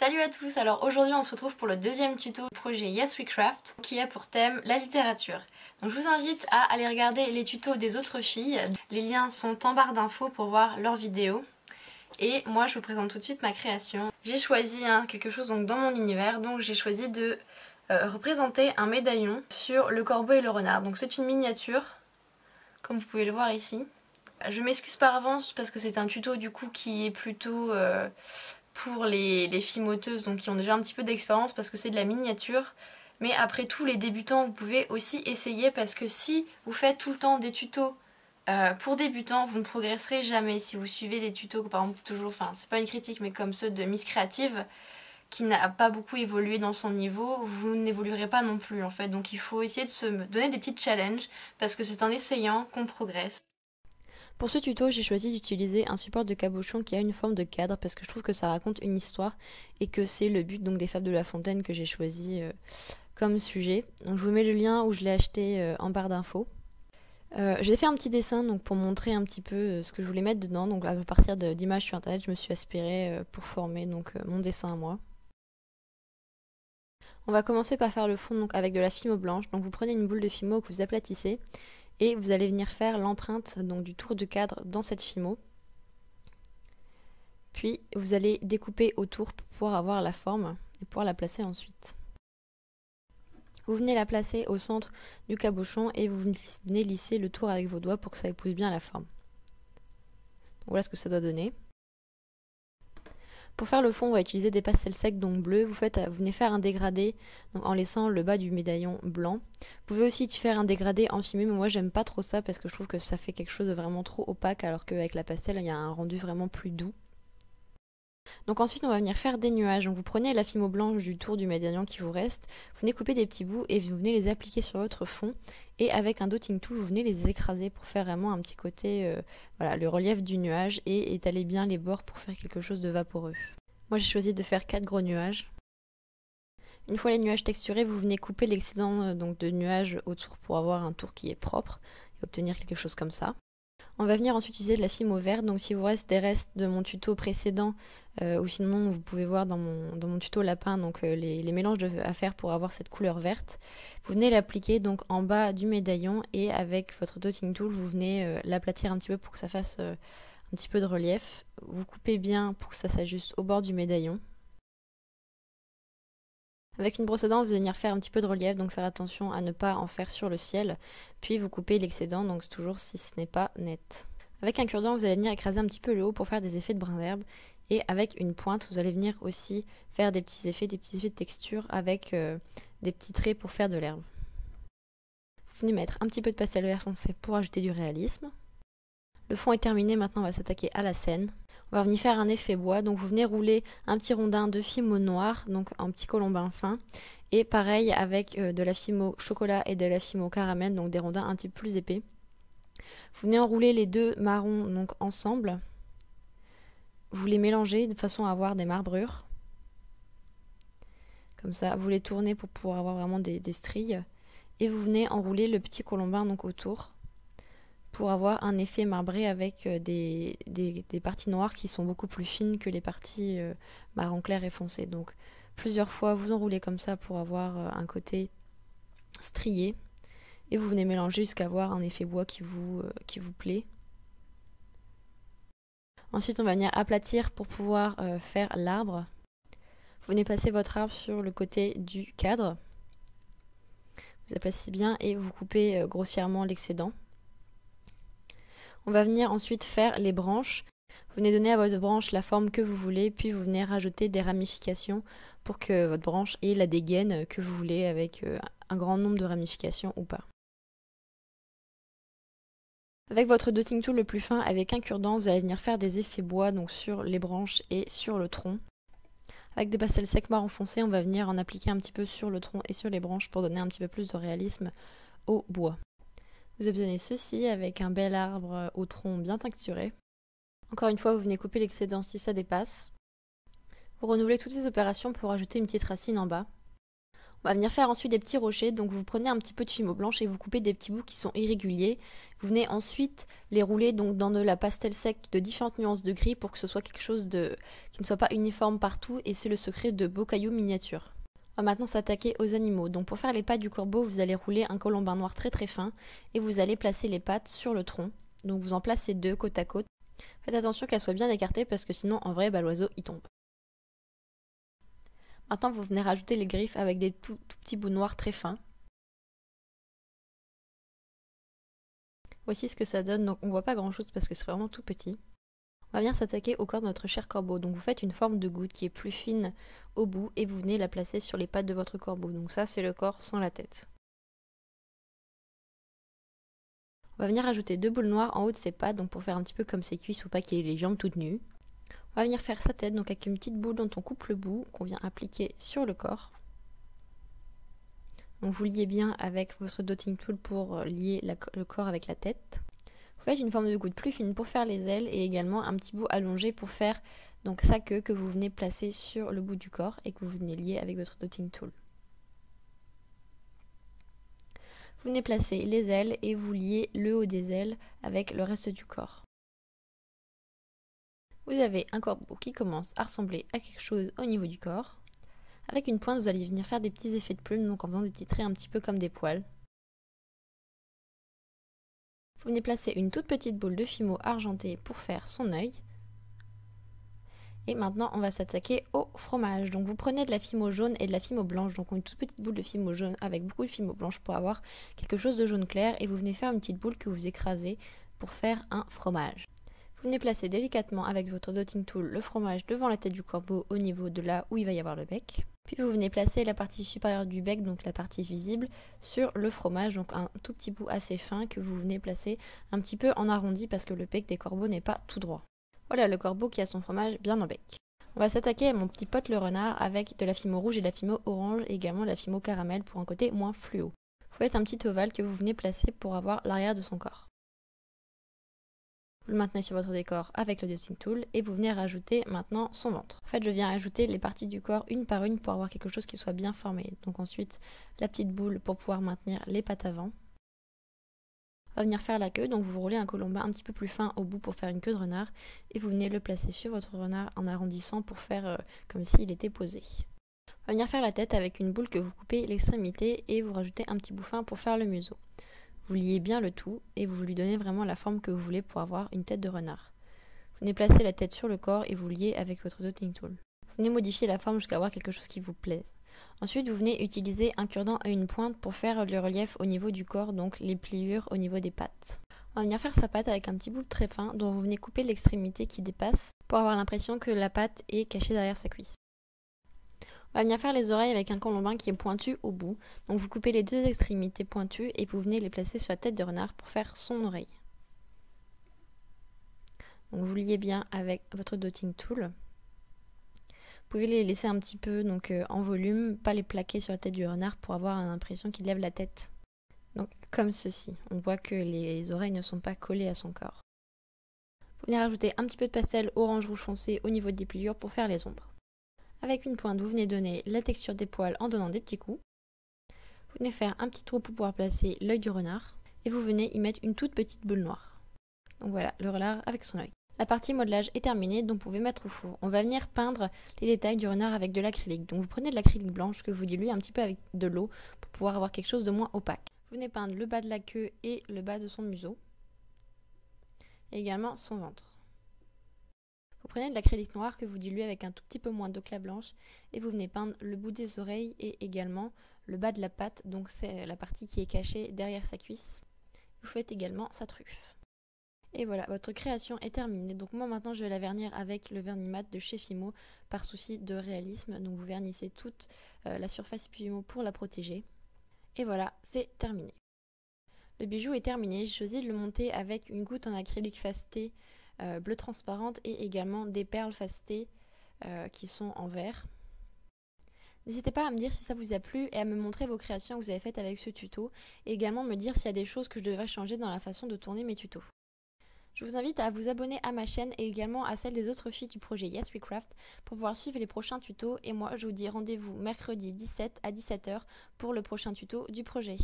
Salut à tous, alors aujourd'hui on se retrouve pour le deuxième tuto du projet Yes We Craft qui a pour thème la littérature. Donc je vous invite à aller regarder les tutos des autres filles, les liens sont en barre d'infos pour voir leurs vidéos. Et moi je vous présente tout de suite ma création. J'ai choisi quelque chose donc dans mon univers, donc j'ai choisi de représenter un médaillon sur le corbeau et le renard. Donc c'est une miniature, comme vous pouvez le voir ici. Je m'excuse par avance parce que c'est un tuto du coup qui est plutôt pour les filles moteuses, donc qui ont déjà un petit peu d'expérience parce que c'est de la miniature. Mais après tout, les débutants, vous pouvez aussi essayer parce que si vous faites tout le temps des tutos pour débutants, vous ne progresserez jamais. Si vous suivez des tutos, par exemple, toujours, enfin c'est pas une critique, mais comme ceux de Miss Creative, qui n'a pas beaucoup évolué dans son niveau, vous n'évoluerez pas non plus en fait. Donc il faut essayer de se donner des petits challenges parce que c'est en essayant qu'on progresse. Pour ce tuto, j'ai choisi d'utiliser un support de cabochon qui a une forme de cadre parce que je trouve que ça raconte une histoire et que c'est le but donc des Fables de La Fontaine que j'ai choisi comme sujet. Donc je vous mets le lien où je l'ai acheté en barre d'infos. J'ai fait un petit dessin donc pour montrer un petit peu ce que je voulais mettre dedans. Donc à partir d'images sur internet, je me suis inspirée pour former donc mon dessin à moi. On va commencer par faire le fond donc avec de la fimo blanche. Donc vous prenez une boule de fimo que vous aplatissez et vous allez venir faire l'empreinte donc du tour de cadre dans cette fimo. Puis vous allez découper autour pour pouvoir avoir la forme et pouvoir la placer ensuite. Vous venez la placer au centre du cabochon et vous venez lisser le tour avec vos doigts pour que ça épouse bien la forme. Donc voilà ce que ça doit donner. Pour faire le fond, on va utiliser des pastels secs donc bleus. Vous venez faire un dégradé donc en laissant le bas du médaillon blanc. Vous pouvez aussi faire un dégradé en fumé, mais moi j'aime pas trop ça parce que je trouve que ça fait quelque chose de vraiment trop opaque alors qu'avec la pastel il y a un rendu vraiment plus doux. Donc ensuite on va venir faire des nuages. Donc vous prenez la fimo blanche du tour du médaillon qui vous reste, vous venez couper des petits bouts et vous venez les appliquer sur votre fond. Et avec un dotting tool, vous venez les écraser pour faire vraiment un petit côté, voilà, le relief du nuage et étaler bien les bords pour faire quelque chose de vaporeux. Moi j'ai choisi de faire 4 gros nuages. Une fois les nuages texturés, vous venez couper l'excédent donc de nuages autour pour avoir un tour qui est propre et obtenir quelque chose comme ça. On va venir ensuite utiliser de la fimo verte, donc si vous reste des restes de mon tuto précédent, ou sinon vous pouvez voir dans mon tuto lapin donc les mélanges à faire pour avoir cette couleur verte. Vous venez l'appliquer donc en bas du médaillon et avec votre dotting tool vous venez l'aplatir un petit peu pour que ça fasse un petit peu de relief. Vous coupez bien pour que ça s'ajuste au bord du médaillon. Avec une brosse à dents, vous allez venir faire un petit peu de relief, donc faire attention à ne pas en faire sur le ciel. Puis vous coupez l'excédent, donc c'est toujours si ce n'est pas net. Avec un cure-dent, vous allez venir écraser un petit peu le haut pour faire des effets de brin d'herbe. Et avec une pointe, vous allez venir aussi faire des petits effets de texture avec des petits traits pour faire de l'herbe. Vous venez mettre un petit peu de pastel vert foncé pour ajouter du réalisme. Le fond est terminé, maintenant on va s'attaquer à la scène. On va venir faire un effet bois, donc vous venez rouler un petit rondin de fimo noir, donc un petit colombin fin. Et pareil avec de la fimo chocolat et de la fimo caramel, donc des rondins un petit peu plus épais. Vous venez enrouler les deux marrons donc ensemble. Vous les mélangez de façon à avoir des marbrures. Comme ça, vous les tournez pour pouvoir avoir vraiment des stries. Et vous venez enrouler le petit colombin donc autour, pour avoir un effet marbré avec des parties noires qui sont beaucoup plus fines que les parties marron clair et foncé. Donc plusieurs fois vous enroulez comme ça pour avoir un côté strié et vous venez mélanger jusqu'à avoir un effet bois qui vous plaît. Ensuite on va venir aplatir pour pouvoir faire l'arbre. Vous venez passer votre arbre sur le côté du cadre. Vous aplatissez bien et vous coupez grossièrement l'excédent. On va venir ensuite faire les branches. Vous venez donner à votre branche la forme que vous voulez, puis vous venez rajouter des ramifications pour que votre branche ait la dégaine que vous voulez avec un grand nombre de ramifications ou pas. Avec votre dotting tool le plus fin, avec un cure-dent, vous allez venir faire des effets bois donc sur les branches et sur le tronc. Avec des pastels secs marron foncé, on va venir en appliquer un petit peu sur le tronc et sur les branches pour donner un petit peu plus de réalisme au bois. Vous obtenez ceci avec un bel arbre au tronc bien texturé. Encore une fois, vous venez couper l'excédent si ça dépasse. Vous renouvelez toutes ces opérations pour ajouter une petite racine en bas. On va venir faire ensuite des petits rochers, donc vous prenez un petit peu de fimo blanche et vous coupez des petits bouts qui sont irréguliers. Vous venez ensuite les rouler donc dans de la pastel sec de différentes nuances de gris pour que ce soit quelque chose qui ne soit pas uniforme partout, et c'est le secret de beaux cailloux miniatures. On va maintenant s'attaquer aux animaux. Donc pour faire les pattes du corbeau, vous allez rouler un colombin noir très très fin et vous allez placer les pattes sur le tronc. Donc vous en placez deux côte à côte. Faites attention qu'elles soient bien écartées parce que sinon en vrai l'oiseau il tombe. Maintenant, vous venez rajouter les griffes avec des tout petits bouts noirs très fins. Voici ce que ça donne, donc on voit pas grand chose parce que c'est vraiment tout petit. On va venir s'attaquer au corps de notre cher corbeau. Donc vous faites une forme de goutte qui est plus fine au bout et vous venez la placer sur les pattes de votre corbeau. Donc ça c'est le corps sans la tête. On va venir ajouter deux boules noires en haut de ses pattes, donc pour faire un petit peu comme ses cuisses pour pas qu'il ait les jambes toutes nues. On va venir faire sa tête, donc avec une petite boule dont on coupe le bout, qu'on vient appliquer sur le corps. Donc vous liez bien avec votre dotting tool pour lier le corps avec la tête. Vous faites une forme de goutte plus fine pour faire les ailes et également un petit bout allongé pour faire donc sa queue que vous venez placer sur le bout du corps et que vous venez lier avec votre dotting tool. Vous venez placer les ailes et vous liez le haut des ailes avec le reste du corps. Vous avez un corbeau qui commence à ressembler à quelque chose au niveau du corps. Avec une pointe, vous allez venir faire des petits effets de plumes, donc en faisant des petits traits un petit peu comme des poils. Vous venez placer une toute petite boule de fimo argenté pour faire son œil. Et maintenant, on va s'attaquer au fromage. Donc vous prenez de la fimo jaune et de la fimo blanche, donc une toute petite boule de fimo jaune avec beaucoup de fimo blanche pour avoir quelque chose de jaune clair, et vous venez faire une petite boule que vous écrasez pour faire un fromage. Vous venez placer délicatement avec votre dotting tool le fromage devant la tête du corbeau au niveau de là où il va y avoir le bec. Puis vous venez placer la partie supérieure du bec, donc la partie visible, sur le fromage, donc un tout petit bout assez fin que vous venez placer un petit peu en arrondi parce que le bec des corbeaux n'est pas tout droit. Voilà le corbeau qui a son fromage bien en bec. On va s'attaquer à mon petit pote le renard avec de la fimo rouge et de la fimo orange et également de la fimo caramel pour un côté moins fluo. Vous faites un petit ovale que vous venez placer pour avoir l'arrière de son corps. Vous le maintenez sur votre décor avec le dotting tool et vous venez rajouter maintenant son ventre. En fait, je viens ajouter les parties du corps une par une pour avoir quelque chose qui soit bien formé. Donc ensuite, la petite boule pour pouvoir maintenir les pattes avant. On va venir faire la queue, donc vous roulez un colombin un petit peu plus fin au bout pour faire une queue de renard et vous venez le placer sur votre renard en arrondissant pour faire comme s'il était posé. On va venir faire la tête avec une boule que vous coupez l'extrémité et vous rajoutez un petit bout fin pour faire le museau. Vous liez bien le tout et vous lui donnez vraiment la forme que vous voulez pour avoir une tête de renard. Vous venez placer la tête sur le corps et vous liez avec votre dotting tool. Vous venez modifier la forme jusqu'à avoir quelque chose qui vous plaise. Ensuite, vous venez utiliser un cure-dent à une pointe pour faire le relief au niveau du corps, donc les pliures au niveau des pattes. On va venir faire sa patte avec un petit bout très fin dont vous venez couper l'extrémité qui dépasse pour avoir l'impression que la patte est cachée derrière sa cuisse. On va venir faire les oreilles avec un colombin qui est pointu au bout. Donc vous coupez les deux extrémités pointues et vous venez les placer sur la tête de renard pour faire son oreille. Donc vous liez bien avec votre dotting tool. Vous pouvez les laisser un petit peu en volume, pas les plaquer sur la tête du renard pour avoir l'impression qu'il lève la tête. Donc comme ceci. On voit que les oreilles ne sont pas collées à son corps. Vous venez rajouter un petit peu de pastel orange rouge foncé au niveau des pliures pour faire les ombres. Avec une pointe, vous venez donner la texture des poils en donnant des petits coups. Vous venez faire un petit trou pour pouvoir placer l'œil du renard. Et vous venez y mettre une toute petite boule noire. Donc voilà, le renard avec son œil. La partie modelage est terminée, donc vous pouvez mettre au four. On va venir peindre les détails du renard avec de l'acrylique. Donc vous prenez de l'acrylique blanche que vous diluez un petit peu avec de l'eau pour pouvoir avoir quelque chose de moins opaque. Vous venez peindre le bas de la queue et le bas de son museau. Et également son ventre. Vous prenez de l'acrylique noir que vous diluez avec un tout petit peu moins d'ocre blanche et vous venez peindre le bout des oreilles et également le bas de la patte, donc c'est la partie qui est cachée derrière sa cuisse. Vous faites également sa truffe. Et voilà, votre création est terminée. Donc moi maintenant je vais la vernir avec le vernis mat de chez Fimo par souci de réalisme. Donc vous vernissez toute la surface Fimo pour la protéger. Et voilà, c'est terminé. Le bijou est terminé, j'ai choisi de le monter avec une goutte en acrylique fasté bleu transparente et également des perles fastées qui sont en verre. N'hésitez pas à me dire si ça vous a plu et à me montrer vos créations que vous avez faites avec ce tuto et également me dire s'il y a des choses que je devrais changer dans la façon de tourner mes tutos. Je vous invite à vous abonner à ma chaîne et également à celle des autres filles du projet Yes We Craft pour pouvoir suivre les prochains tutos. Et moi, je vous dis rendez-vous mercredi 17 à 17 h pour le prochain tuto du projet.